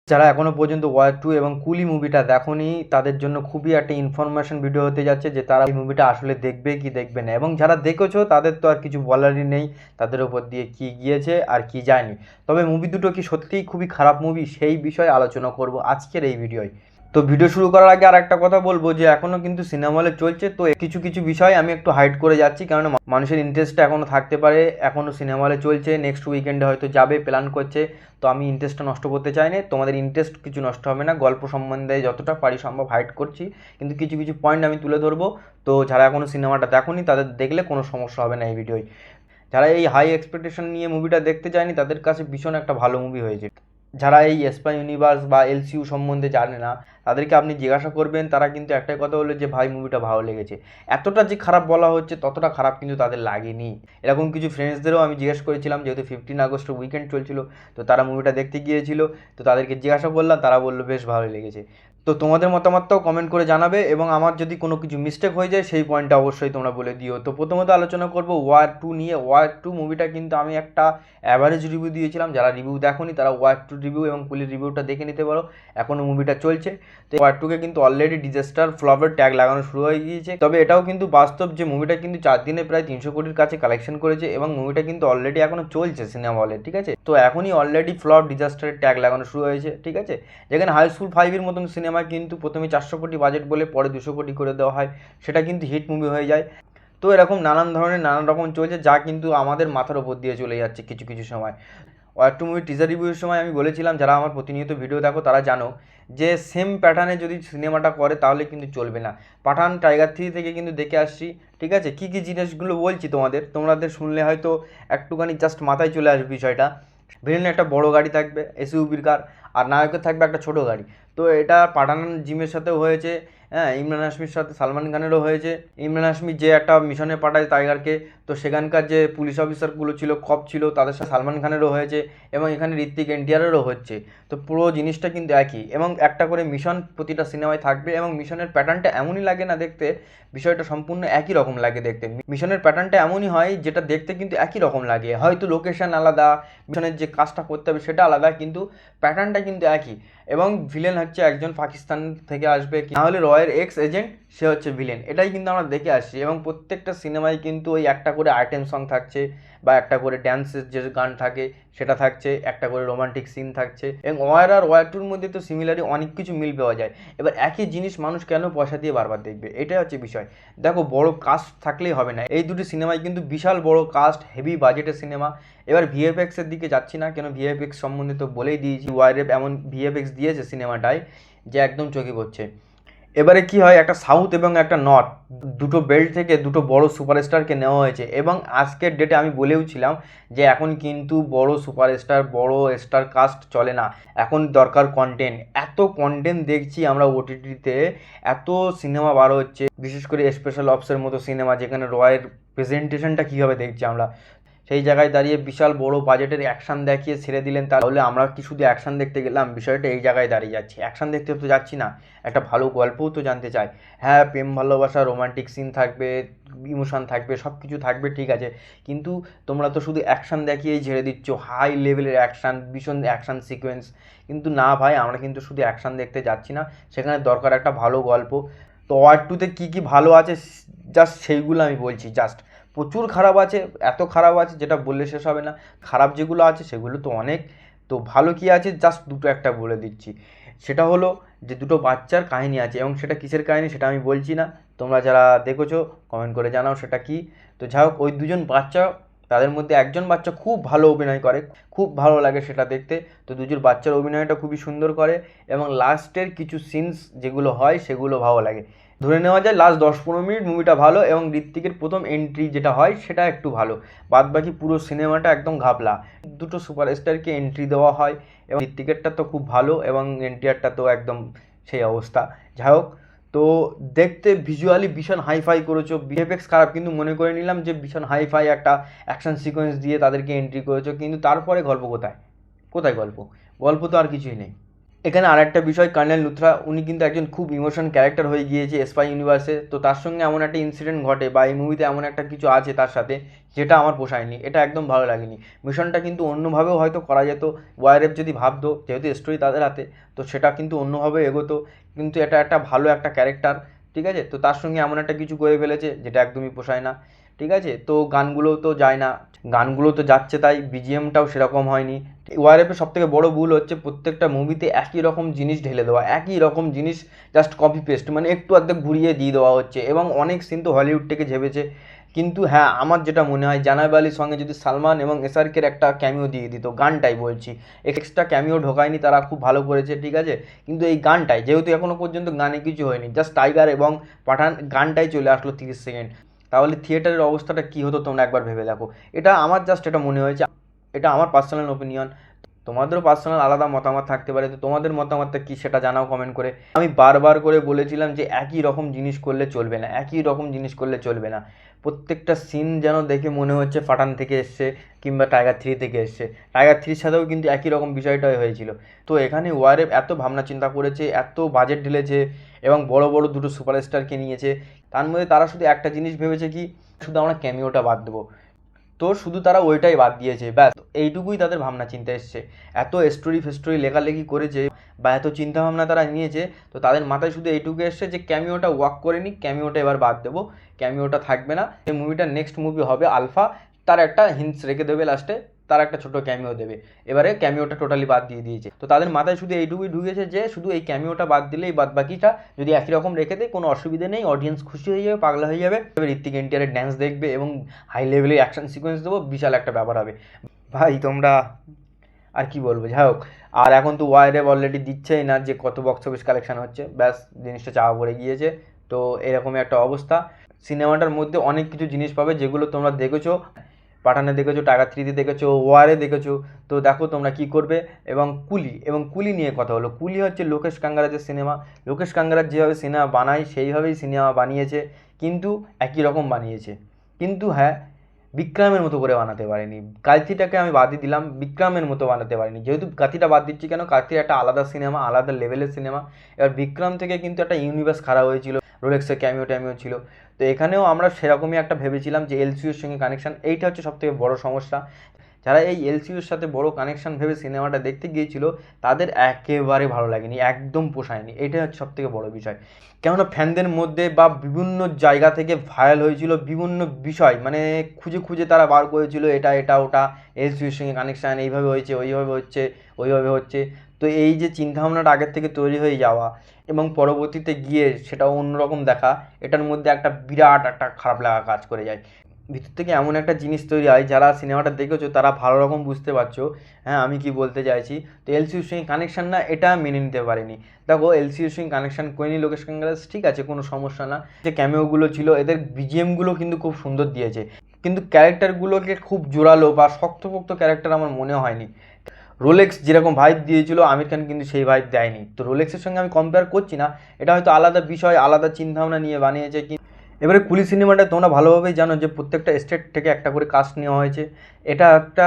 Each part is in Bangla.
যারা এখনও পর্যন্ত ওয়ার টু এবং কুলি মুভিটা দেখোনি তাদের জন্য খুবই একটা ইনফরমেশন ভিডিও হতে যাচ্ছে যে তারা এই মুভিটা আসলে দেখবে কি দেখবে না, এবং যারা দেখেছো তাদের তো আর কিছু বলারই নেই তাদের উপর দিয়ে কি গিয়েছে আর কি যায়নি। তবে মুভি দুটো কি সত্যিই খুবই খারাপ মুভি সেই বিষয়ে আলোচনা করব আজকের এই ভিডিওয়। তো ভিডিও শুরু করার আগে আর একটা কথা বলবো যে এখনও কিন্তু সিনেমা হলে চলছে, তো কিছু কিছু বিষয় আমি একটু হাইড করে যাচ্ছি কারণ মানুষের ইন্টারেস্টটা এখনও থাকতে পারে। এখনও সিনেমা হলে চলছে, নেক্সট উইকেন্ডে হয়তো যাবে প্ল্যান করছে, তো আমি ইন্টারেস্টটা নষ্ট করতে চাই না। তোমাদের ইন্টারেস্ট কিছু নষ্ট হবে না, গল্প সম্বন্ধে যতটা পারি সম্ভব হাইড করছি, কিন্তু কিছু কিছু পয়েন্ট আমি তুলে ধরবো। তো যারা এখনও সিনেমাটা দেখোনি তাদের দেখলে কোনো সমস্যা হবে না এই ভিডিওয়। যারা এই হাই এক্সপেকটেশন নিয়ে মুভিটা দেখতে চায়নি তাদের কাছে ভীষণ একটা ভালো মুভি হয়েছে। যারা এই স্পাই ইউনিভার্স বা এলসিইউ সম্বন্ধে জানে না তাদেরকে আপনি জিজ্ঞাসা করবেন, তারা কিন্তু একটাই কথা বললো যে ভাই মুভিটা ভালো লেগেছে। এতটা যে খারাপ বলা হচ্ছে ততটা খারাপ কিন্তু তাদের লাগেনি। এরকম কিছু ফ্রেন্ডসদেরও আমি জিজ্ঞেস করেছিলাম, যেহেতু 15 আগস্টের উইকেন্ড চলছিল, তো তারা মুভিটা দেখতে গিয়েছিল, তো তাদেরকে জিজ্ঞাসা করলাম, তারা বললো বেশ ভালো লেগেছে। তো তোমাদের মতামতটাও কমেন্ট করে জানাবে, এবং আমার যদি কোনো কিছু মিস্টেক হয়ে যায় সেই পয়েন্টটা অবশ্যই তোমরা বলে দিও। তো প্রথমত আলোচনা করব ওয়ার টু নিয়ে। ওয়ার টু মুভিটা কিন্তু আমি একটা অ্যাভারেজ রিভিউ দিয়েছিলাম, যারা রিভিউ দেখোনি তারা ওয়ার টু রিভিউ এবং কুলির রিভিউটা দেখে নিতে পারো, এখনও মুভিটা চলছে। তো ওয়ার টুকে কিন্তু অলরেডি ডিজাস্টার ফ্লপের ট্যাগ লাগানো শুরু হয়ে গিয়েছে। তবে এটাও কিন্তু বাস্তব যে মুভিটা কিন্তু 4 দিনে প্রায় 300 কোটির কাছে কালেকশন করেছে, এবং মুভিটা কিন্তু অলরেডি এখনও চলছে সিনেমা হলে, ঠিক আছে। তো এখনই অলরেডি ফ্লপ ডিজাস্টারের ট্যাগ লাগানো শুরু হয়েছে, ঠিক আছে। যেখানে হাউসফুল 5-এর মতন সিনেমা কিন্তু প্রথমে 400 কোটি বাজেট বলে পরে 200 কোটি করে দেওয়া হয়, সেটা কিন্তু হিট মুভি হয়ে যায়। তো এরকম নানান ধরনের নানান রকম চলছে, যা কিন্তু আমাদের মাথার ওপর দিয়ে চলে যাচ্ছে কিছু কিছু সময়। ওয়ার টু মুভি টিজার রিভিউর সময় আমি বলেছিলাম, যারা আমার প্রতিনিয়ত ভিডিও দেখো তারা জানো যে সেম প্যাটার্নে যদি সিনেমাটা করে তাহলে কিন্তু চলবে না। পাঠান টাইগার 3 থেকে কিন্তু দেখে আসছি, ঠিক আছে। কী কী জিনিসগুলো বলছি তোমাদের শুনলে হয়তো একটুখানি জাস্ট মাথায় চলে আসবে বিষয়টা। ভিলেন একটা বড় গাড়ি থাকবে, এসইউভির কার, আর নায়কের থাকবে একটা ছোট গাড়ি। তো এটা পাঠান জিমের সাথেও হয়েছে, হ্যাঁ, ইমরান হাশমির সাথে সালমান খানেরও হয়েছে। ইমরান হাশমি যে একটা মিশনে পাঠায় টাইগারকে, তো সেখানকার যে পুলিশ অফিসারগুলো ছিল, কপ ছিল, তাদের সাথে সালমান খানেরও হয়েছে, এবং এখানে ঋত্বিক এনটিআরেরও হচ্ছে। তো পুরো জিনিসটা কিন্তু একই, এবং একটা করে মিশন প্রতিটা সিনেমায় থাকবে, এবং মিশনের প্যাটার্নটা এমনই লাগে না দেখতে, বিষয়টা সম্পূর্ণ একই রকম লাগে দেখতে। মিশনের প্যাটার্নটা এমনই হয় যেটা দেখতে কিন্তু একই রকম লাগে, হয়তো লোকেশন আলাদা, মিশনের যে কাজটা করতে হবে সেটা আলাদা, কিন্তু প্যাটার্নটা কিন্তু একই। এবং ভিলেন হচ্ছে একজন পাকিস্তান থেকে আসবে, না হলে রয়ের এক্স এজেন্ট, সে হচ্ছে ভিলেন। এটাই কিন্তু আমরা দেখে আসছি, এবং প্রত্যেকটা সিনেমায় কিন্তু ওই একটা করে আইটেম সং থাকছে, বা একটা করে ড্যান্সের যে গান থাকে সেটা থাকছে, একটা করে রোমান্টিক সিন থাকছে। এবং ওয়ার আর ওয়ার টুর মধ্যে তো সিমিলারি অনেক কিছু মিল পাওয়া যায়। এবার একই জিনিস মানুষ কেন পয়সা দিয়ে বারবার দেখবে, এটাই হচ্ছে বিষয়। দেখো, বড় কাস্ট থাকলেই হবে না, এই দুটি সিনেমায় কিন্তু বিশাল বড় কাস্ট, হেভি বাজেটের সিনেমা। এবার ভিএফএক্সের দিকে যাচ্ছি না, কেন ভিএফএক্স সম্বন্ধে তো বলেই দিয়েছি, ওয়াইরেপ এমন ভিএফএক্স দিয়েছে সিনেমাটায় যে একদম চোখে পড়ছে। এবারে কি হয়, একটা সাউথ এবং একটা নর্থ, দুটো বেল্ট থেকে দুটো বড় সুপারস্টারকে নেওয়া হয়েছে, এবং আজকের ডেটে আমি বলেওছিলাম যে এখন কিন্তু বড় সুপারস্টার, বড় স্টার কাস্ট চলে না, এখন দরকার কন্টেন্ট। এত কন্টেন্ট দেখছি আমরা ওটিটিতে, এত সিনেমা বার হচ্ছে, বিশেষ করে স্পেশাল অপসের মতো সিনেমা, যেখানে রয়ের প্রেজেন্টেশনটা কীভাবে দেখছি আমরা, সেই জায়গায় দাঁড়িয়ে বিশাল বড় বাজেটের অ্যাকশান দেখিয়ে ছেড়ে দিলেন, তাহলে আমরা কি শুধু অ্যাকশান দেখতে গেলাম? বিষয়টা এই জায়গায় দাঁড়িয়ে যাচ্ছে, অ্যাকশান দেখতে তো যাচ্ছি না, একটা ভালো গল্পও তো জানতে চাই। হ্যাঁ, প্রেম ভালোবাসা, রোমান্টিক সিন থাকবে, ইমোশন থাকবে, সব কিছু থাকবে, ঠিক আছে, কিন্তু তোমরা তো শুধু অ্যাকশান দেখিয়েই ঝেড়ে দিচ্ছ, হাই লেভেলের অ্যাকশান, ভীষণ অ্যাকশান সিকোয়েন্স। কিন্তু না ভাই, আমরা কিন্তু শুধু অ্যাকশান দেখতে যাচ্ছি না, সেখানে দরকার একটা ভালো গল্প। তো ওয়ার টুতে কী কী ভালো আছে জাস্ট সেইগুলো আমি বলছি, জাস্ট প্রচুর খারাপ আছে, এত খারাপ আছে যেটা বললে শেষ হবে না। খারাপ যেগুলো আছে সেগুলো তো অনেক, তো ভালো কি আছে জাস্ট দুটো একটা বলে দিচ্ছি। সেটা হলো যে দুটো বাচ্চার কাহিনী আছে, এবং সেটা কিসের কাহিনী সেটা আমি বলছি না, তোমরা যারা দেখেছো কমেন্ট করে জানাও সেটা কি। তো যাই হোক, ওই দুজন বাচ্চা, তাদের মধ্যে একজন বাচ্চা খুব ভালো অভিনয় করে, খুব ভালো লাগে সেটা দেখতে। তো দুজন বাচ্চার অভিনয়টা খুবই সুন্দর করে, এবং লাস্টের কিছু সিনস যেগুলো হয় সেগুলো ভালো লাগে। ধরে নেওয়া যায় লাস্ট 10-15 মিনিট মুভিটা ভালো, এবং ঋত্বিকের প্রথম এন্ট্রি যেটা হয় সেটা একটু ভালো, বাদ বাকি পুরো সিনেমাটা একদম ঘাপলা। দুটো সুপারস্টারকে এন্ট্রি দেওয়া হয়, এবং ঋত্বিকেরটা তো খুব ভালো, এবং এনটিআরটা তো একদম সেই অবস্থা। যাই হোক, তো দেখতে ভিজুয়ালি ভীষণ হাইফাই করেছো, ভিএফএক্স খারাপ কিন্তু মনে করে নিলাম যে ভীষণ হাইফাই একটা অ্যাকশন সিকোয়েন্স দিয়ে তাদেরকে এন্ট্রি করেছো, কিন্তু তারপরে গল্প কোথায়? কোথায় গল্প? গল্প তো আর কিছুই নেই। এখানে আরেকটা বিষয়, কর্নেল লুথরা উনি কিন্তু একজন খুব ইমোশন ক্যারেক্টার হয়ে গিয়েছে স্পাই ইউনিভার্সে। তো তার সঙ্গে এমন একটা ইনসিডেন্ট ঘটে বা এই মুভিতে এমন একটা কিছু আছে তার সাথে, যেটা আমার পোষায়নি, এটা একদম ভালো লাগেনি। মিশনটা কিন্তু অন্যভাবেও হয়তো করা যেত, ওয়াইআরএফ যদি ভাবতো, যেহেতু স্টোরি তাদের হাতে, তো সেটা কিন্তু অন্যভাবে এগোতো। কিন্তু এটা একটা ভালো একটা ক্যারেক্টার, ঠিক আছে। তো তার সঙ্গে এমন একটা কিছু করে ফেলেছে যেটা একদমই পোষায় না, ঠিক আছে। তো গানগুলোও তো যায় না, গানগুলো তো যাচ্ছে তাই, বিজিএমটাও সেরকম হয়নি। ওয়ারএফের সব থেকে বড় ভুল হচ্ছে প্রত্যেকটা মুভিতে একই রকম জিনিস ঢেলে দেওয়া, একই রকম জিনিস জাস্ট কপি পেস্ট, মানে একটু অর্ধেক ঘুরিয়ে দিয়ে দেওয়া হচ্ছে। এবং অনেক সিন তো হলিউড থেকে ঝেপেছে। কিন্তু হ্যাঁ, আমার যেটা মনে হয় জানাব আলীর সঙ্গে যদি সালমান এবং এসআরকের একটা ক্যামিও দিয়ে দিত, গানটাই বলছি, এক্সট্রা ক্যামিও ঢোকায়নি তারা, খুব ভালো করেছে, ঠিক আছে। কিন্তু এই গানটাই, যেহেতু এখনও পর্যন্ত গানে কিছু হয়নি, জাস্ট টাইগার এবং পাঠান গানটাই চলে আসলো 30 সেকেন্ড, তাহলে থিয়েটারের অবস্থাটা কী হতো তোমরা একবার ভেবে দেখো। এটা আমার জাস্ট এটা মনে হয়েছে, এটা আমার পার্সোনাল ওপিনিয়ন। তোমাদেরও পার্সোনাল আলাদা মতামত থাকতে পারে, তো তোমাদের মতামতটা কী সেটা জানাও কমেন্ট করে। আমি বারবার করে বলেছিলাম যে একই রকম জিনিস করলে চলবে না, একই রকম জিনিস করলে চলবে না। প্রত্যেকটা সিন যেন দেখে মনে হচ্ছে পাঠান থেকে এসছে কিংবা টাইগার 3 থেকে এসছে। টাইগার 3-র সাথেও কিন্তু একই রকম বিষয়টাই হয়েছিল। তো এখানে ওয়ারেভ এত ভাবনা চিন্তা করেছে, এত বাজেট ঢেলেছে এবং বড় বড় দুটো সুপারস্টারকে নিয়েছে। তার মধ্যে তারা শুধু একটা জিনিস ভেবেছে কি, শুধু আমরা ক্যামিওটা বাদ দেবো। তো শুধু তারা ওইটাই বাদ দিয়েছে, ব্যাস এইটুকুই তাদের ভাবনা চিন্তা এসছে। এত স্টোরি ফেস্টোরি লেখালেখি করেছে বা এত চিন্তাভাবনা তারা নিয়েছে, তো তাদের মাথায় শুধু এইটুকু এসছে যে ক্যামিওটা ওয়ার্ক করেনি, ক্যামিওটা এবার বাদ দেবো, ক্যামিওটা থাকবে না। এই মুভিটার নেক্সট মুভি হবে আলফা, তার একটা হিন্টস রেখে দেবে লাস্টে, তার একটা ছোটো ক্যামিও দেবে। এবারে ক্যামিওটা টোটালি বাদ দিয়ে দিয়েছে। তো তাদের মাথায় শুধু এইটুকুই ঢুকেছে যে শুধু এই ক্যামিওটা বাদ দিলেই বাদ বাকিটা যদি একই রকম রেখে দেয় কোনো অসুবিধে নেই, অডিয়েন্স খুশি হয়ে যাবে, পাগলা হয়ে যাবে, ঋত্বিক এনটিআরের ড্যান্স দেখবে এবং হাই লেভেলের অ্যাকশন সিকোয়েন্স দেবো, বিশাল একটা ব্যাপার হবে। ভাই তোমরা আর কি বলবো, যাই হোক। আর এখন তো ওয়াইরেভ অলরেডি দিচ্ছেই না যে কত বক্স অফিস কালেকশন হচ্ছে, ব্যাস জিনিসটা চাওয়া পড়ে গিয়েছে। তো এরকমই একটা অবস্থা। সিনেমাটার মধ্যে অনেক কিছু জিনিস পাবে যেগুলো তোমরা দেখেছো, পাঠানে দেখেছো, টাইগার 3-তে দেখেছো, ওয়ারে দেখেছো। তো দেখো তোমরা কি করবে। এবং কুলি নিয়ে কথা হলো, কুলি হচ্ছে লোকেশ কাঙ্গারাজের সিনেমা। লোকেশ কাঙ্গারাজ যেভাবে সিনেমা বানায় সেইভাবেই সিনেমা বানিয়েছে, কিন্তু একই রকম বানিয়েছে। কিন্তু হ্যাঁ, বিক্রমের মতো করে বানাতে পারেনি। কালকিটাকে আমি বাদই দিলাম, বিক্রমের মতো বানাতে পারেনি। যেহেতু কাতিটা বাদ দিচ্ছি কেন, কাতি একটা আলাদা সিনেমা, আলাদা লেভেলের সিনেমা। এবার বিক্রম থেকে কিন্তু একটা ইউনিভার্স খারাপ হয়েছিল, রোলেক্সের ক্যামিও ট্যামিও ছিল। তো এখানেও আমরা সেরকমই একটা ভেবেছিলাম যে এলসিউর সঙ্গে কানেকশান, এইটা হচ্ছে সবথেকে বড় সমস্যা। যারা এই এলসিউর সাথে বড় কানেকশান ভেবে সিনেমাটা দেখতে গিয়েছিল, তাদের একেবারে ভালো লাগেনি, একদম পোষায়নি, এটাই হচ্ছে সবথেকে বড় বিষয়। কেননা ফ্যানদের মধ্যে বা বিভিন্ন জায়গা থেকে ভাইরাল হয়েছিল বিভিন্ন বিষয়, মানে খুঁজে খুঁজে তারা বার করেছিল এটা এটা ওটা, এলসিউর সঙ্গে কানেকশান এইভাবে হয়েছে, ওইভাবে হচ্ছে, ওইভাবে হচ্ছে। তো এই যে চিন্তাভাবনাটা আগের থেকে তৈরি হয়ে যাওয়া এবং পরবর্তীতে গিয়ে সেটা অন্যরকম দেখা, এটার মধ্যে একটা বিরাট একটা খারাপ লাগা কাজ করে যায়। ভিতর থেকে এমন একটা জিনিস তৈরি হয়, যারা সিনেমাটা দেখেছো তারা ভালো রকম বুঝতে পারছো হ্যাঁ আমি কি বলতে চাইছি। তো এলসিউর সঙ্গে কানেকশান না, এটা মেনে নিতে পারিনি। দেখো এলসিউর সঙ্গে কানেকশান করিনি লোকেশ কাঙ্গারাজ, ঠিক আছে, কোনো সমস্যা না। যে ক্যামেওগুলো ছিল, এদের বিজিএমগুলো কিন্তু খুব সুন্দর দিয়েছে, কিন্তু ক্যারেক্টারগুলোকে খুব জোরালো বা শক্তপোক্ত ক্যারেক্টার আমার মনে হয়নি। রোলেক্স যেরকম ভাইব দিয়েছিল, আমির খান কিন্তু সেই ভাইব দেয়নি। তো রোলেক্সের সঙ্গে আমি কম্পেয়ার করছি না, এটা হয়তো আলাদা বিষয়, আলাদা চিন্তাভাবনা নিয়ে বানিয়েছে। এবারে কুলি সিনেমাটা তোমরা ভালোভাবেই জানো যে প্রত্যেকটা স্টেট থেকে একটা করে কাস্ট নেওয়া হয়েছে, এটা একটা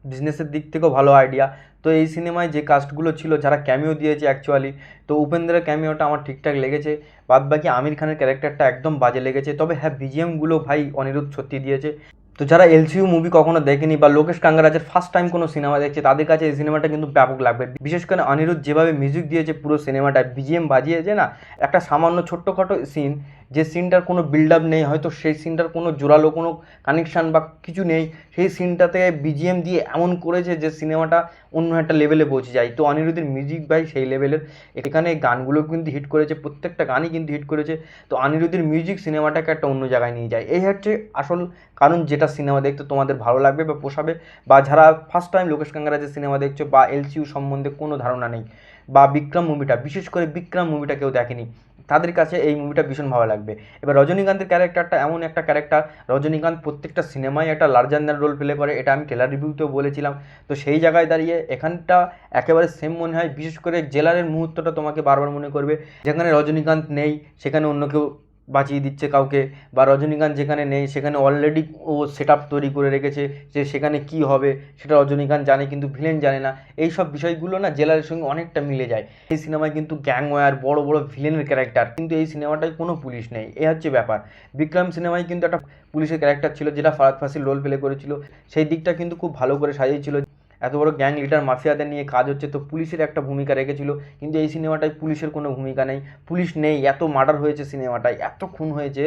বিজনেসের দিক থেকেও ভালো আইডিয়া। তো এই সিনেমায় যে কাস্টগুলো ছিল যারা ক্যামিও দিয়েছে অ্যাকচুয়ালি, তো উপেন্দ্রের ক্যামিওটা আমার ঠিকঠাক লেগেছে, বাদ বাকি আমির খানের ক্যারেক্টারটা একদম বাজে লেগেছে। তবে হ্যাঁ, বিজিএমগুলো ভাই অনিরুদ্ধ সত্যি দিয়েছে। তো যারা এলসিইউ মুভি কখনো দেখেনি বা লোকেশ কাঙ্গারাজের ফার্স্ট টাইম কোনো সিনেমা দেখছে, তাদের কাছে এই সিনেমাটা কিন্তু ব্যাপক লাগবে। বিশেষ করে অনিরুদ্ধ যেভাবে মিউজিক দিয়েছে পুরো সিনেমাটায়, বিজিএম বাজিয়েছে না, একটা সামান্য ছোট্টখাটো সিন, যে সিনটার কোনো বিল্ড আপ নেই, হয়তো সেই সিনটার কোনো জোরালো কোনো কানেকশান বা কিছু নেই, সেই সিনটাতে বিজিএম দিয়ে এমন করেছে যে সিনেমাটা অন্য একটা লেভেলে পৌঁছে যায়। তো অনিরুদ্ধের মিউজিক ভাই সেই লেভেলের, এখানে গানগুলো কিন্তু হিট করেছে, প্রত্যেকটা গানই কিন্তু হিট করেছে। তো অনিরুদ্ধের মিউজিক সিনেমাটাকে একটা অন্য জায়গায় নিয়ে যায়, এই হচ্ছে আসল কারণ, যেটা সিনেমা দেখতে তোমাদের ভালো লাগবে বা পোষাবে। বা যারা ফার্স্ট টাইম লোকেশ কাঙ্গারাজের সিনেমা দেখছো বা এলসিইউ সম্বন্ধে কোনো ধারণা নেই, বা বিক্রম মুভিটা, বিশেষ করে বিক্রম মুভিটা কেউ দেখেনি, তাদের কাছে এই মুভিটা ভীষণ ভালো লাগবে। এবার রজনীকান্তের ক্যারেক্টারটা এমন একটা ক্যারেক্টার, রজনীকান্ত প্রত্যেকটা সিনেমায় একটা লার্জার দ্যান রোল প্লে করে, এটা আমি ট্রেলার রিভিউতেও বলেছিলাম। তো সেই জায়গায় দাঁড়িয়ে এখানটা একেবারে সেম মনে হয়, বিশেষ করে জেলারের মুহূর্তটা তোমাকে বারবার মনে করবে, যেখানে রজনীকান্ত নেই সেখানে অন্য কেউ বাঁচিয়ে দিচ্ছে কাউকে, বা রজনীকান্ত যেখানে নেই সেখানে অলরেডি ও সেট আপ তৈরি করে রেখেছে যে সেখানে কি হবে সেটা রজনীকান্ত জানে কিন্তু ভিলেন জানে না। এই সব বিষয়গুলো না জেলারের সঙ্গে অনেকটা মিলে যায়। এই সিনেমায় কিন্তু গ্যাংওয়ার বড় বড় ভিলেনের ক্যারেক্টার, কিন্তু এই সিনেমাটায় কোনো পুলিশ নেই, এই হচ্ছে ব্যাপার। বিক্রম সিনেমায় কিন্তু একটা পুলিশের ক্যারেক্টার ছিল যেটা ফারাদ ফাসিল রোল প্লে করেছিল, সেই দিকটা কিন্তু খুব ভালো করে সাজিয়েছিল। এত বড় গ্যাং লিডার মাফিয়াদের নিয়ে কাজ হচ্ছে তো পুলিশের একটা ভূমিকা রেখেছিল, কিন্তু এই সিনেমাটায় পুলিশের কোনো ভূমিকা নেই, পুলিশ নেই। এত মার্ডার হয়েছে সিনেমাটায়, এত খুন হয়েছে,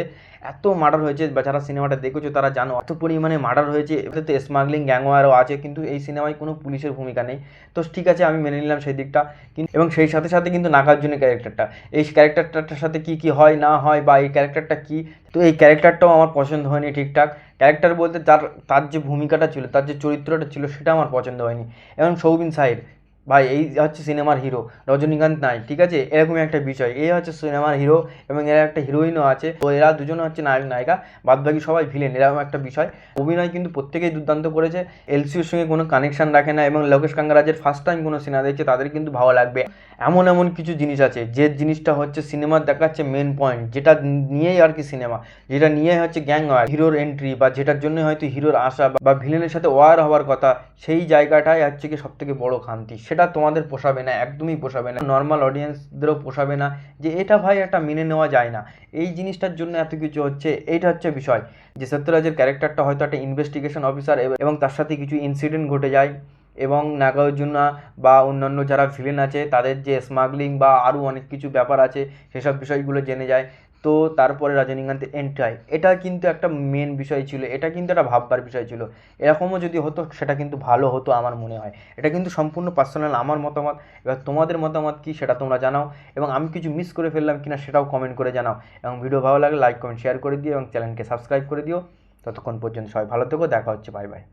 এত মার্ডার হয়েছে, বা যারা সিনেমাটা দেখেছো তারা জানো এত পরিমাণে মার্ডার হয়েছে। এতে তো স্মাগলিং গ্যাংওয়ারও আছে, কিন্তু এই সিনেমায় কোনো পুলিশের ভূমিকা নেই। তো ঠিক আছে, আমি মেনে নিলাম সেই দিকটা, কিন্তু এবং সেই সাথে সাথে কিন্তু নাগার্জুনের ক্যারেক্টারটা, এই ক্যারেক্টারটার সাথে কি কি হয় না হয় বা এই ক্যারেক্টারটা কি, তো এই ক্যারেক্টারটাও আমার পছন্দ হয়নি ঠিকঠাক। ক্যারেক্টার বলতে তার যে ভূমিকাটা ছিল, তার যে চরিত্রটা ছিল সেটা আমার পছন্দ হয়নি। এবং সৌবিন সাহির ভাই এই হচ্ছে সিনেমার হিরো, রজনীকান্ত নাই, ঠিক আছে, এরকমই একটা বিষয়। এই হচ্ছে সিনেমার হিরো এবং এরা একটা হিরোইনও আছে, তো এরা দুজনে হচ্ছে নায়ক নায়িকা, বাদবাকি সবাই ভিলেন, এরকম একটা বিষয়। অভিনয় কিন্তু প্রত্যেকেই দুর্দান্ত করেছে, এলসিউর সঙ্গে কোনো কানেকশন রাখে না, এবং লোকেশ কাঙ্গারাজের ফার্স্ট টাইম কোনো সিনেমা দেখছে তাদের কিন্তু ভালো লাগবে। এমন এমন কিছু জিনিস আছে যে জিনিসটা হচ্ছে সিনেমার দেখাচ্ছে মেন পয়েন্ট, যেটা নিয়েই আর কি সিনেমা, যেটা নিয়ে হচ্ছে গ্যাং ওয়ার, হিরোর এন্ট্রি, বা যেটার জন্য হয়তো হিরোর আসা বা ভিলেনের সাথে ওয়ার হওয়ার কথা, সেই জায়গাটাই হচ্ছে কি সব থেকে বড় খামতি। সেটা তোমাদের পোষাবে না, একদমই পোষাবে না, নর্মাল অডিয়েন্সদেরও পোষাবে না, যে এটা ভাই একটা মেনে নেওয়া যায় না, এই জিনিসটার জন্য এত কিছু হচ্ছে। এইটা হচ্ছে বিষয়, যে সত্যরাজের ক্যারেক্টারটা হয়তো একটা ইনভেস্টিগেশন অফিসার এবং তার সাথে কিছু ইনসিডেন্ট ঘটে যায়, এবং নাগার্জুনা বা অন্যান্য যারা ভিলেন আছে তাদের যে স্মাগলিং বা আরও অনেক কিছু ব্যাপার আছে সেসব বিষয়গুলো জেনে যায়। তো তারপরে রজনীকান্তের এন্ট্রি হয়, এটা কিন্তু একটা মেন বিষয় ছিল, এটা কিন্তু একটা ভাববার বিষয় ছিল। এরকমও যদি হতো সেটা কিন্তু ভালো হতো আমার মনে হয়। এটা কিন্তু সম্পূর্ণ পার্সোনাল আমার মতামত, এবার তোমাদের মতামত কী সেটা তোমরা জানাও, এবং আমি কিছু মিস করে ফেললাম কিনা সেটাও কমেন্ট করে জানাও, এবং ভিডিও ভালো লাগলে লাইক কমেন্ট শেয়ার করে দিও এবং চ্যানেলকে সাবস্ক্রাইব করে দিও। ততক্ষণ পর্যন্ত সবাই ভালো থেকো, দেখা হচ্ছে, বাই বাই।